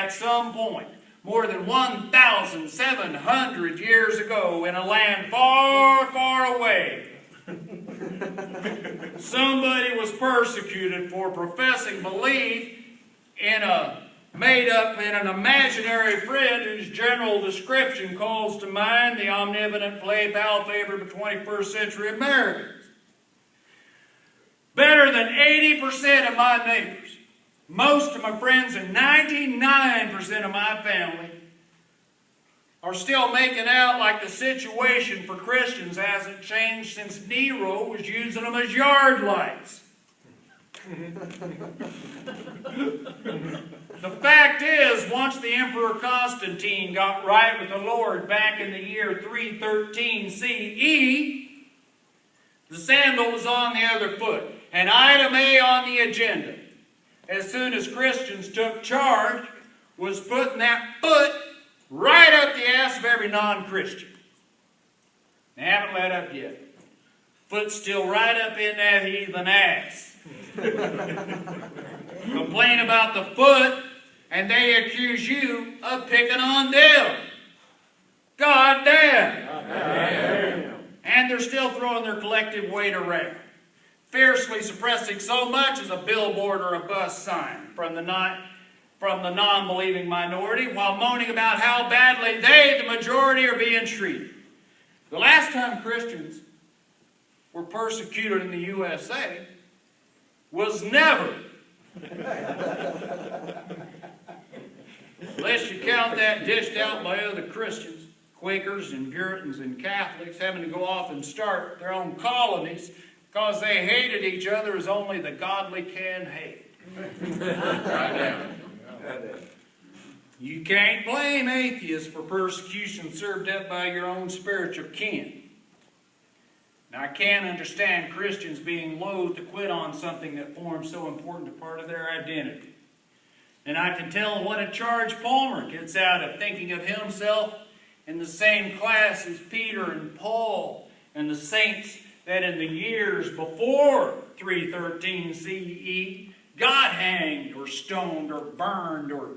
at some point, more than 1,700 years ago, in a land far, far away, somebody was persecuted for professing belief in an imaginary friend whose general description calls to mind the omnipotent pal favorite of 21st century Americans. Better than 80% of my neighbors, most of my friends, and 99% of my family are still making out like the situation for Christians hasn't changed since Nero was using them as yard lights. The fact is, once the Emperor Constantine got right with the Lord back in the year 313 CE, the sandal was on the other foot, and item A on the agenda, as soon as Christians took charge, was putting that foot right up the ass of every non-Christian. They haven't let up yet. Foot's still right up in that heathen ass. Complain about the foot, and they accuse you of picking on them. God damn. And they're still throwing their collective weight around, fiercely suppressing so much as a billboard or a bus sign from the non-believing minority, while moaning about how badly they, the majority, are being treated. The last time Christians were persecuted in the USA was never. Unless you count that dished out by other Christians, Quakers and Puritans and Catholics having to go off and start their own colonies because they hated each other as only the godly can hate. Right now. You can't blame atheists for persecution served up by your own spiritual kin. Now, I can't understand Christians being loath to quit on something that forms so important a part of their identity. And I can tell what a charge Palmer gets out of thinking of himself in the same class as Peter and Paul and the saints that in the years before 313 CE got hanged or stoned or burned or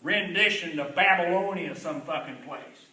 renditioned to Babylonia some fucking place.